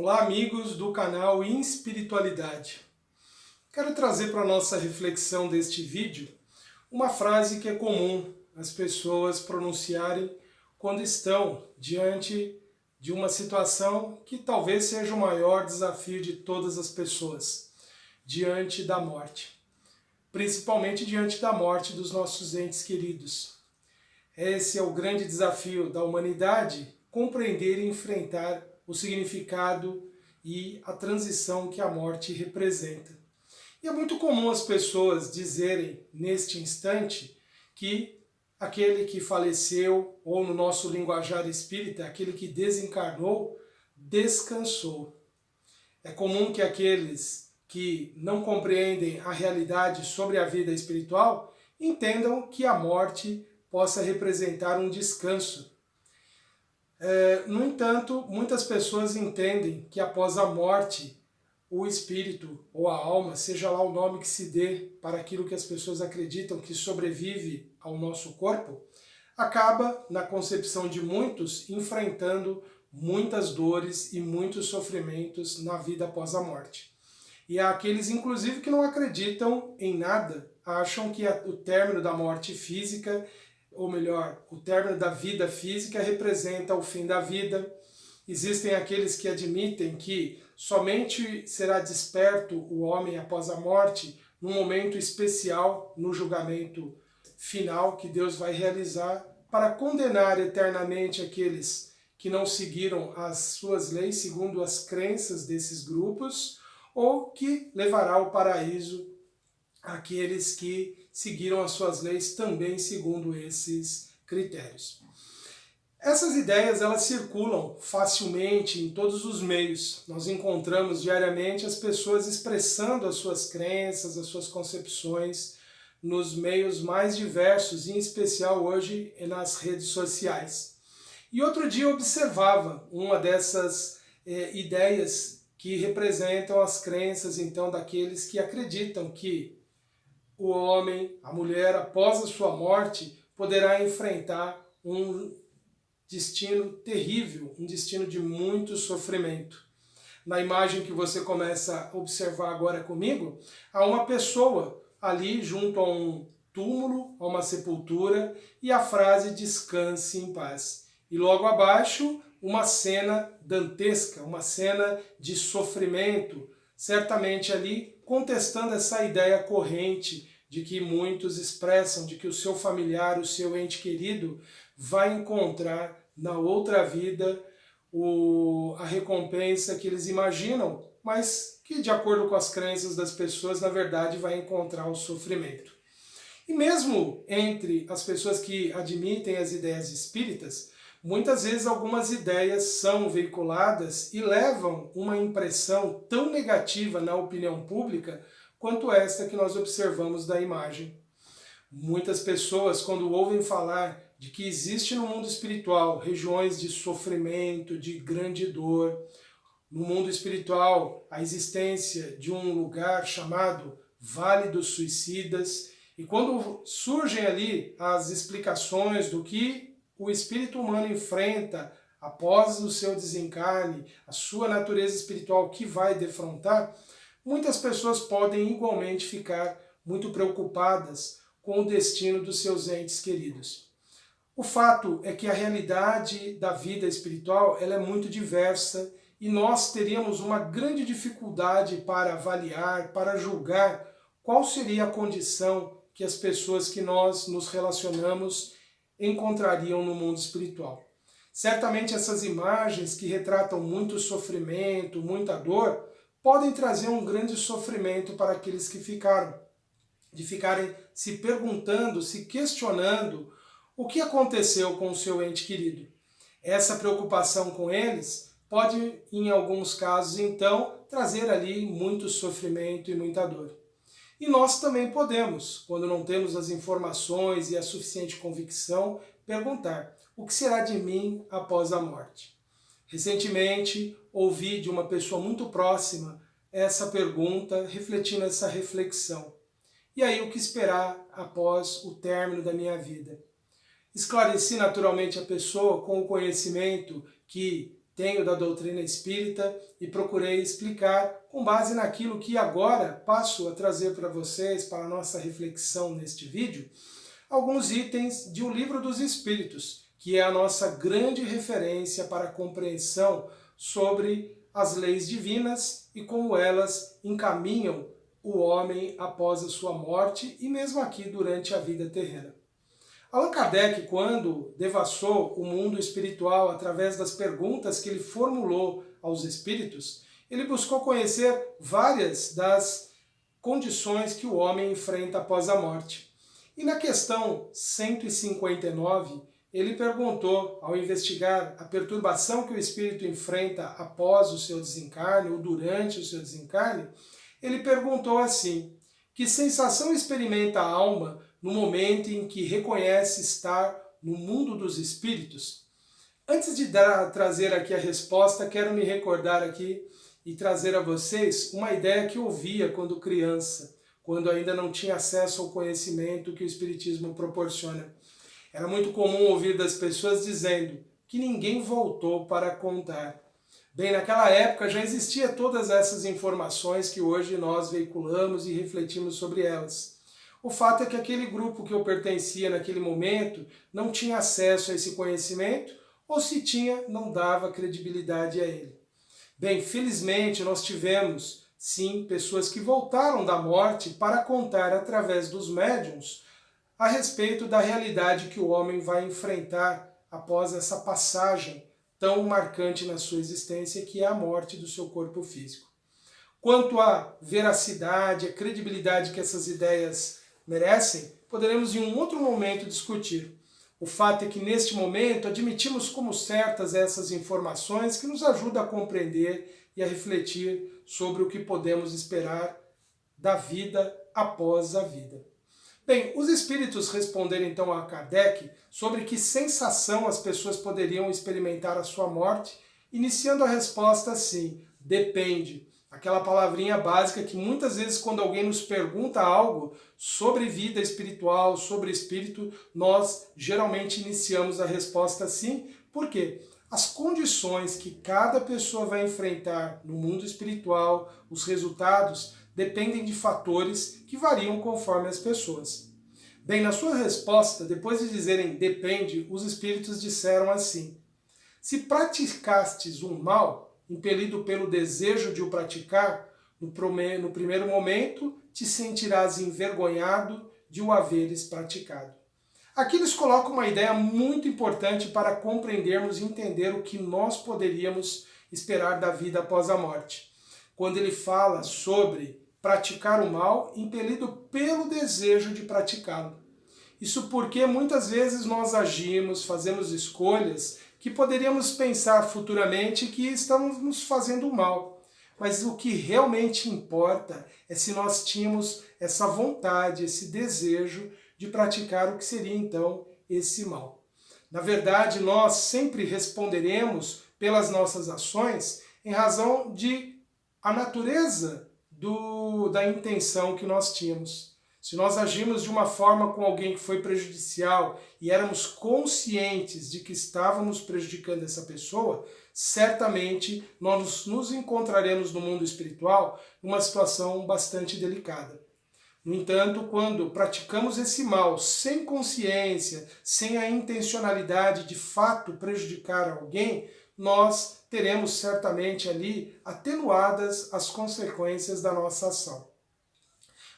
Olá, amigos do canal Inspiritualidade. Quero trazer para a nossa reflexão deste vídeo uma frase que é comum as pessoas pronunciarem quando estão diante de uma situação que talvez seja o maior desafio de todas as pessoas, diante da morte. Principalmente diante da morte dos nossos entes queridos. Esse é o grande desafio da humanidade, compreender e enfrentar o significado e a transição que a morte representa. E é muito comum as pessoas dizerem neste instante que aquele que faleceu, ou no nosso linguajar espírita, aquele que desencarnou, descansou. É comum que aqueles que não compreendem a realidade sobre a vida espiritual entendam que a morte possa representar um descanso. No entanto, muitas pessoas entendem que após a morte, o espírito ou a alma, seja lá o nome que se dê para aquilo que as pessoas acreditam que sobrevive ao nosso corpo, acaba, na concepção de muitos, enfrentando muitas dores e muitos sofrimentos na vida após a morte. E há aqueles, inclusive, que não acreditam em nada, acham que o término da morte física, ou melhor, o término da vida física representa o fim da vida. Existem aqueles que admitem que somente será desperto o homem após a morte num momento especial, no julgamento final que Deus vai realizar para condenar eternamente aqueles que não seguiram as suas leis segundo as crenças desses grupos, ou que levará ao paraíso aqueles que seguiram as suas leis também segundo esses critérios. Essas ideias elas circulam facilmente em todos os meios. Nós encontramos diariamente as pessoas expressando as suas crenças, as suas concepções nos meios mais diversos, em especial hoje nas redes sociais. E outro dia eu observava uma dessas ideias que representam as crenças então daqueles que acreditam que o homem, a mulher, após a sua morte, poderá enfrentar um destino terrível, um destino de muito sofrimento. Na imagem que você começa a observar agora comigo, há uma pessoa ali junto a um túmulo, a uma sepultura, e a frase "descanse em paz". E logo abaixo, uma cena dantesca, uma cena de sofrimento, certamente ali contestando essa ideia corrente de que muitos expressam, de que o seu familiar, o seu ente querido, vai encontrar na outra vida a recompensa que eles imaginam, mas que, de acordo com as crenças das pessoas, na verdade vai encontrar o sofrimento. E mesmo entre as pessoas que admitem as ideias espíritas, muitas vezes algumas ideias são veiculadas e levam uma impressão tão negativa na opinião pública quanto esta que nós observamos da imagem. Muitas pessoas, quando ouvem falar de que existe no mundo espiritual regiões de sofrimento, de grande dor, no mundo espiritual a existência de um lugar chamado Vale dos Suicidas, e quando surgem ali as explicações do que o espírito humano enfrenta após o seu desencarne, a sua natureza espiritual que vai defrontar, muitas pessoas podem igualmente ficar muito preocupadas com o destino dos seus entes queridos. O fato é que a realidade da vida espiritual ela é muito diversa e nós teríamos uma grande dificuldade para avaliar, para julgar qual seria a condição que as pessoas que nós nos relacionamos encontrariam no mundo espiritual. Certamente essas imagens que retratam muito sofrimento, muita dor, podem trazer um grande sofrimento para aqueles que ficaram, de ficarem se perguntando, se questionando o que aconteceu com o seu ente querido. Essa preocupação com eles pode, em alguns casos, então, trazer ali muito sofrimento e muita dor. E nós também podemos, quando não temos as informações e a suficiente convicção, perguntar: o que será de mim após a morte? Recentemente, ouvi de uma pessoa muito próxima essa pergunta, refletindo essa reflexão. E aí, o que esperar após o término da minha vida? Esclareci naturalmente a pessoa com o conhecimento que tenho da doutrina espírita e procurei explicar com base naquilo que agora passo a trazer para vocês, para a nossa reflexão neste vídeo, alguns itens de O Livro dos Espíritos, que é a nossa grande referência para a compreensão sobre as leis divinas e como elas encaminham o homem após a sua morte e mesmo aqui durante a vida terrena. Allan Kardec, quando devassou o mundo espiritual através das perguntas que ele formulou aos espíritos, ele buscou conhecer várias das condições que o homem enfrenta após a morte. E na questão 159, ele perguntou, ao investigar a perturbação que o espírito enfrenta após o seu desencarne ou durante o seu desencarne, ele perguntou assim: que sensação experimenta a alma no momento em que reconhece estar no mundo dos espíritos? Antes de trazer aqui a resposta, quero me recordar aqui e trazer a vocês uma ideia que eu ouvia quando criança, quando ainda não tinha acesso ao conhecimento que o Espiritismo proporciona. Era muito comum ouvir das pessoas dizendo que ninguém voltou para contar. Bem, naquela época já existia todas essas informações que hoje nós veiculamos e refletimos sobre elas. O fato é que aquele grupo que eu pertencia naquele momento não tinha acesso a esse conhecimento, ou se tinha, não dava credibilidade a ele. Bem, felizmente nós tivemos, sim, pessoas que voltaram da morte para contar através dos médiuns a respeito da realidade que o homem vai enfrentar após essa passagem tão marcante na sua existência, que é a morte do seu corpo físico. Quanto à veracidade, à credibilidade que essas ideias merecem, poderemos em um outro momento discutir. O fato é que neste momento admitimos como certas essas informações que nos ajudam a compreender e a refletir sobre o que podemos esperar da vida após a vida. Bem, os espíritos responderam então a Kardec sobre que sensação as pessoas poderiam experimentar a sua morte, iniciando a resposta assim: depende. Aquela palavrinha básica que muitas vezes quando alguém nos pergunta algo sobre vida espiritual, sobre espírito, nós geralmente iniciamos a resposta assim. Por quê? As condições que cada pessoa vai enfrentar no mundo espiritual, os resultados, dependem de fatores que variam conforme as pessoas. Bem, na sua resposta, depois de dizerem depende, os espíritos disseram assim: se praticastes um mal, impelido pelo desejo de o praticar, no primeiro momento te sentirás envergonhado de o haveres praticado. Aqui eles colocam uma ideia muito importante para compreendermos e entender o que nós poderíamos esperar da vida após a morte. Quando ele fala sobre praticar o mal, impelido pelo desejo de praticá-lo. Isso porque muitas vezes nós agimos, fazemos escolhas que poderíamos pensar futuramente que estamos nos fazendo mal. Mas o que realmente importa é se nós tínhamos essa vontade, esse desejo de praticar o que seria então esse mal. Na verdade, nós sempre responderemos pelas nossas ações em razão de a natureza da intenção que nós tínhamos. Se nós agimos de uma forma com alguém que foi prejudicial e éramos conscientes de que estávamos prejudicando essa pessoa, certamente nós nos encontraremos no mundo espiritual numa situação bastante delicada. No entanto, quando praticamos esse mal sem consciência, sem a intencionalidade de fato prejudicar alguém, nós teremos certamente ali atenuadas as consequências da nossa ação.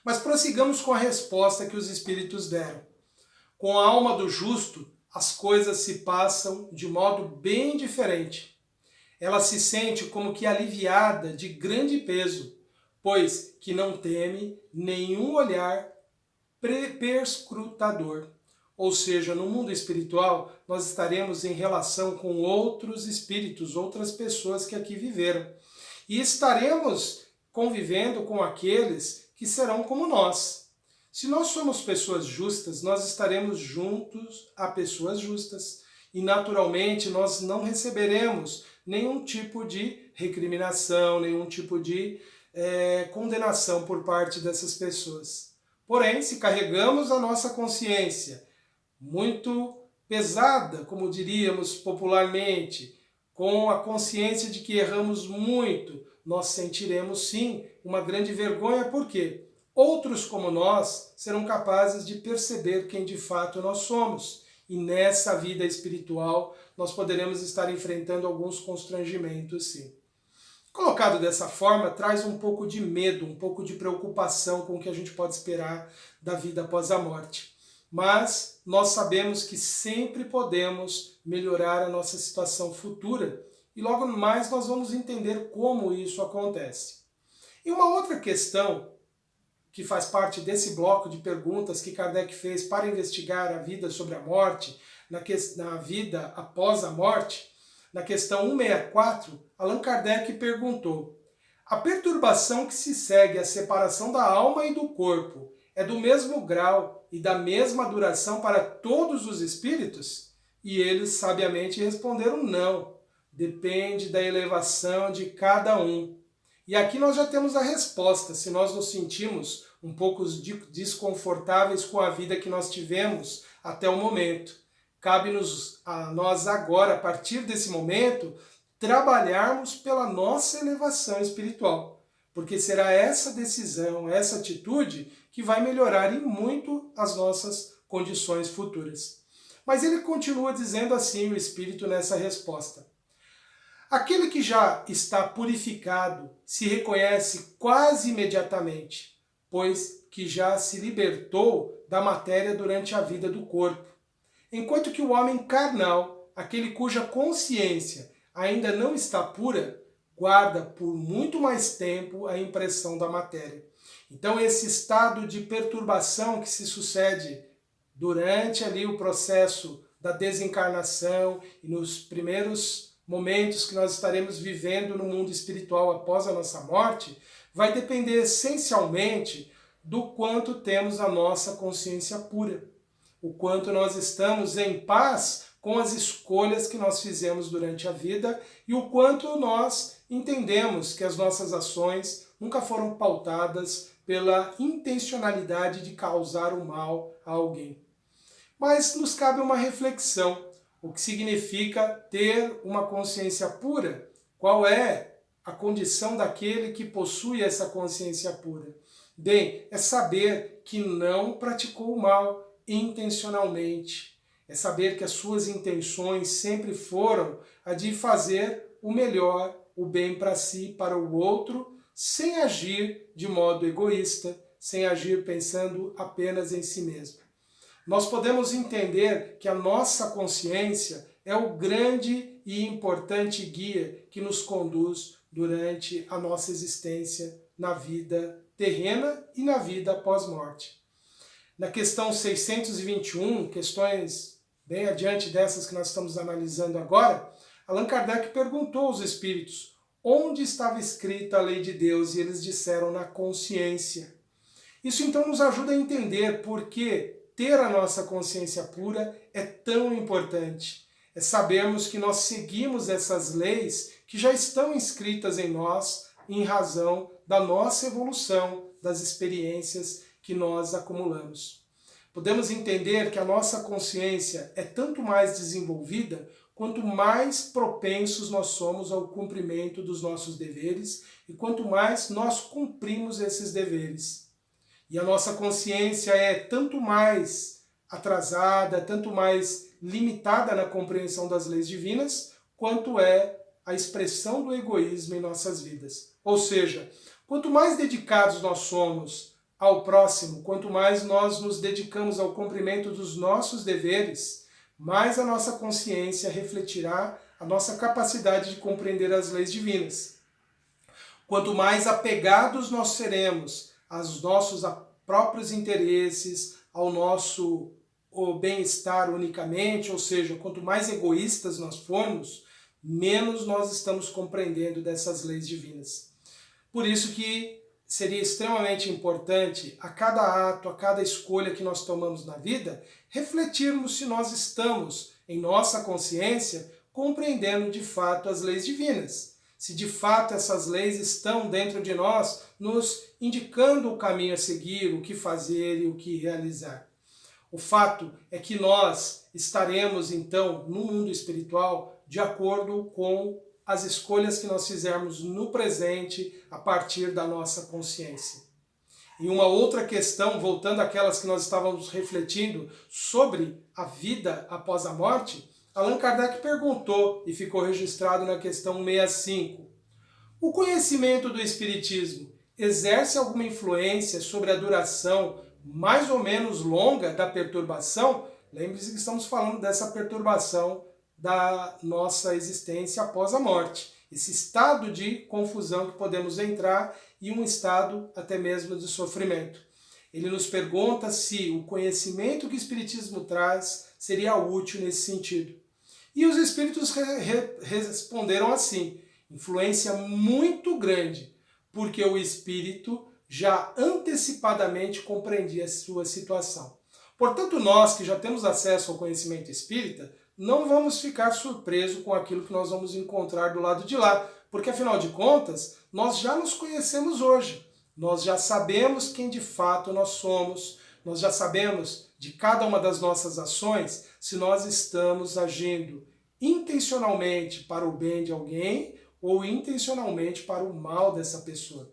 Mas prossigamos com a resposta que os espíritos deram. Com a alma do justo, as coisas se passam de modo bem diferente. Ela se sente como que aliviada de grande peso, pois que não teme nenhum olhar perscrutador. Ou seja, no mundo espiritual, nós estaremos em relação com outros espíritos, outras pessoas que aqui viveram. E estaremos convivendo com aqueles que serão como nós. Se nós somos pessoas justas, nós estaremos juntos a pessoas justas. E naturalmente nós não receberemos nenhum tipo de recriminação, nenhum tipo de condenação por parte dessas pessoas. Porém, se carregamos a nossa consciência muito pesada, como diríamos popularmente, com a consciência de que erramos muito, nós sentiremos sim uma grande vergonha, porque outros como nós serão capazes de perceber quem de fato nós somos. E nessa vida espiritual nós poderemos estar enfrentando alguns constrangimentos, sim. Colocado dessa forma, traz um pouco de medo, um pouco de preocupação com o que a gente pode esperar da vida após a morte. Mas nós sabemos que sempre podemos melhorar a nossa situação futura e logo mais nós vamos entender como isso acontece. E uma outra questão que faz parte desse bloco de perguntas que Kardec fez para investigar a vida sobre a morte, na vida após a morte, na questão 164, Allan Kardec perguntou: a perturbação que se segue à separação da alma e do corpo é do mesmo grau e da mesma duração para todos os espíritos? E eles sabiamente responderam não, depende da elevação de cada um. E aqui nós já temos a resposta, se nós nos sentimos um pouco desconfortáveis com a vida que nós tivemos até o momento. Cabe-nos a nós agora, a partir desse momento, trabalharmos pela nossa elevação espiritual, porque será essa decisão, essa atitude que vai melhorar em muito as nossas condições futuras. Mas ele continua dizendo assim, o Espírito, nessa resposta: aquele que já está purificado se reconhece quase imediatamente, pois que já se libertou da matéria durante a vida do corpo. Enquanto que o homem carnal, aquele cuja consciência ainda não está pura, guarda por muito mais tempo a impressão da matéria. Então esse estado de perturbação que se sucede durante ali o processo da desencarnação e nos primeiros momentos que nós estaremos vivendo no mundo espiritual após a nossa morte, vai depender essencialmente do quanto temos a nossa consciência pura, o quanto nós estamos em paz com as escolhas que nós fizemos durante a vida e o quanto nós entendemos que as nossas ações nunca foram pautadas pela intencionalidade de causar o mal a alguém. Mas nos cabe uma reflexão. O que significa ter uma consciência pura? Qual é a condição daquele que possui essa consciência pura? Bem, é saber que não praticou o mal intencionalmente. É saber que as suas intenções sempre foram a de fazer o melhor, o bem para si e para o outro, sem agir de modo egoísta, sem agir pensando apenas em si mesmo. Nós podemos entender que a nossa consciência é o grande e importante guia que nos conduz durante a nossa existência na vida terrena e na vida após-morte. Na questão 621, questões bem adiante dessas que nós estamos analisando agora, Allan Kardec perguntou aos espíritos onde estava escrita a lei de Deus e eles disseram na consciência. Isso então nos ajuda a entender por que ter a nossa consciência pura é tão importante. É sabermos que nós seguimos essas leis que já estão inscritas em nós em razão da nossa evolução, das experiências que nós acumulamos. Podemos entender que a nossa consciência é tanto mais desenvolvida quanto mais propensos nós somos ao cumprimento dos nossos deveres e quanto mais nós cumprimos esses deveres. E a nossa consciência é tanto mais atrasada, tanto mais limitada na compreensão das leis divinas, quanto é a expressão do egoísmo em nossas vidas. Ou seja, quanto mais dedicados nós somos ao próximo, quanto mais nós nos dedicamos ao cumprimento dos nossos deveres, mais a nossa consciência refletirá a nossa capacidade de compreender as leis divinas. Quanto mais apegados nós seremos aos nossos próprios interesses, ao nosso bem-estar unicamente, ou seja, quanto mais egoístas nós formos, menos nós estamos compreendendo dessas leis divinas. Por isso que seria extremamente importante, a cada ato, a cada escolha que nós tomamos na vida, refletirmos se nós estamos, em nossa consciência, compreendendo de fato as leis divinas. Se de fato essas leis estão dentro de nós, nos indicando o caminho a seguir, o que fazer e o que realizar. O fato é que nós estaremos, então, no mundo espiritual, de acordo com as escolhas que nós fizermos no presente a partir da nossa consciência. E uma outra questão, voltando àquelas que nós estávamos refletindo sobre a vida após a morte, Allan Kardec perguntou, e ficou registrado na questão 65, o conhecimento do Espiritismo exerce alguma influência sobre a duração mais ou menos longa da perturbação? Lembre-se que estamos falando dessa perturbação da nossa existência após a morte. Esse estado de confusão que podemos entrar e um estado até mesmo de sofrimento. Ele nos pergunta se o conhecimento que o Espiritismo traz seria útil nesse sentido. E os Espíritos responderam assim, influência muito grande, porque o Espírito já antecipadamente compreendia a sua situação. Portanto, nós que já temos acesso ao conhecimento espírita, não vamos ficar surpresos com aquilo que nós vamos encontrar do lado de lá, porque afinal de contas, nós já nos conhecemos hoje. Nós já sabemos quem de fato nós somos, nós já sabemos de cada uma das nossas ações se nós estamos agindo intencionalmente para o bem de alguém ou intencionalmente para o mal dessa pessoa.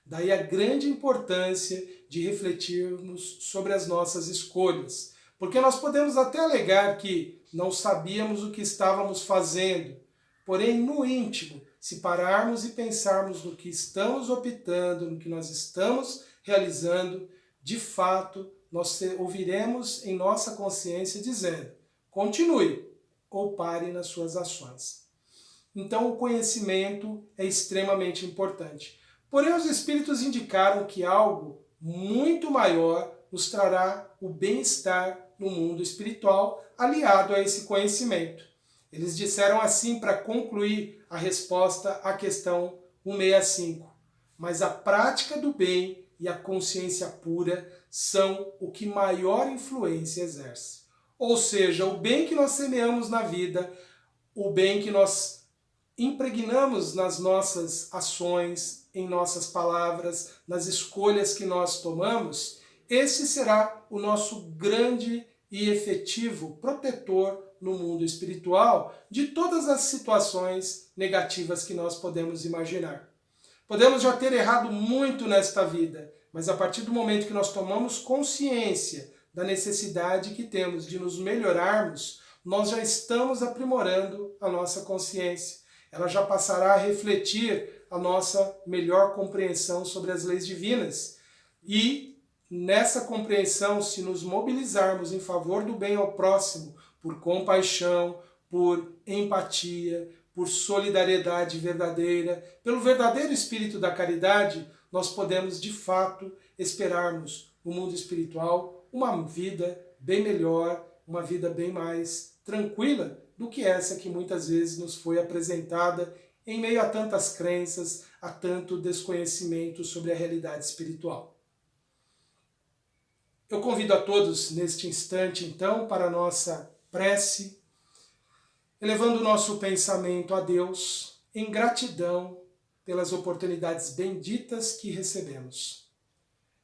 Daí a grande importância de refletirmos sobre as nossas escolhas, porque nós podemos até alegar que não sabíamos o que estávamos fazendo, porém no íntimo, se pararmos e pensarmos no que estamos optando, no que nós estamos realizando, de fato, nós ouviremos em nossa consciência dizendo, continue ou pare nas suas ações. Então o conhecimento é extremamente importante. Porém, os Espíritos indicaram que algo muito maior nos trará o bem-estar no mundo espiritual aliado a esse conhecimento. Eles disseram assim para concluir a resposta à questão 165. Mas a prática do bem e a consciência pura são o que maior influência exerce. Ou seja, o bem que nós semeamos na vida, o bem que nós impregnamos nas nossas ações, em nossas palavras, nas escolhas que nós tomamos, esse será o nosso grande e efetivo protetor no mundo espiritual de todas as situações negativas que nós podemos imaginar. Podemos já ter errado muito nesta vida, mas a partir do momento que nós tomamos consciência da necessidade que temos de nos melhorarmos, nós já estamos aprimorando a nossa consciência. Ela já passará a refletir a nossa melhor compreensão sobre as leis divinas. E nessa compreensão, se nos mobilizarmos em favor do bem ao próximo, por compaixão, por empatia, por solidariedade verdadeira, pelo verdadeiro espírito da caridade, nós podemos de fato esperarmos no mundo espiritual uma vida bem melhor, uma vida bem mais tranquila do que essa que muitas vezes nos foi apresentada em meio a tantas crenças, a tanto desconhecimento sobre a realidade espiritual. Eu convido a todos neste instante, então, para a nossa prece, elevando o nosso pensamento a Deus em gratidão pelas oportunidades benditas que recebemos,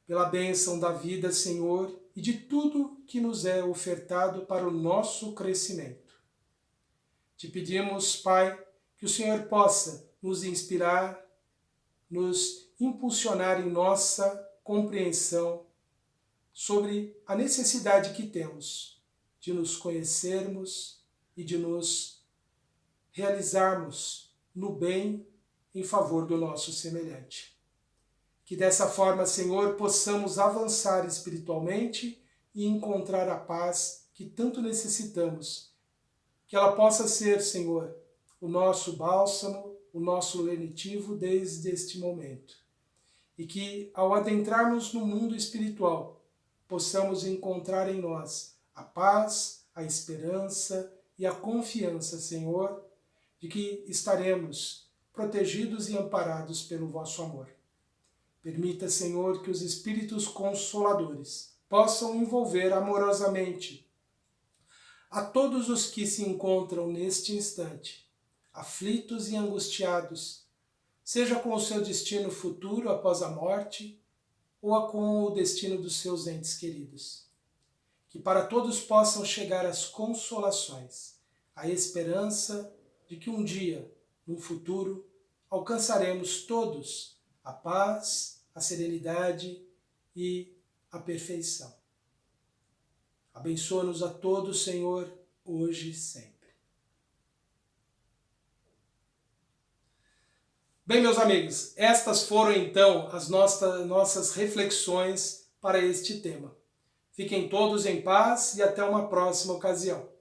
pela bênção da vida, Senhor, e de tudo que nos é ofertado para o nosso crescimento. Te pedimos, Pai, que o Senhor possa nos inspirar, nos impulsionar em nossa compreensão sobre a necessidade que temos de nos conhecermos e de nos realizarmos no bem em favor do nosso semelhante. Que dessa forma, Senhor, possamos avançar espiritualmente e encontrar a paz que tanto necessitamos. Que ela possa ser, Senhor, o nosso bálsamo, o nosso lenitivo desde este momento. E que, ao adentrarmos no mundo espiritual, possamos encontrar em nós a paz, a esperança e a confiança, Senhor, de que estaremos protegidos e amparados pelo vosso amor. Permita, Senhor, que os Espíritos Consoladores possam envolver amorosamente a todos os que se encontram neste instante, aflitos e angustiados, seja com o seu destino futuro após a morte, ou com o destino dos seus entes queridos. Que para todos possam chegar as consolações, a esperança de que um dia, no futuro, alcançaremos todos a paz, a serenidade e a perfeição. Abençoa-nos a todos, Senhor, hoje e sempre. Bem, meus amigos, estas foram então as nossas reflexões para este tema. Fiquem todos em paz e até uma próxima ocasião.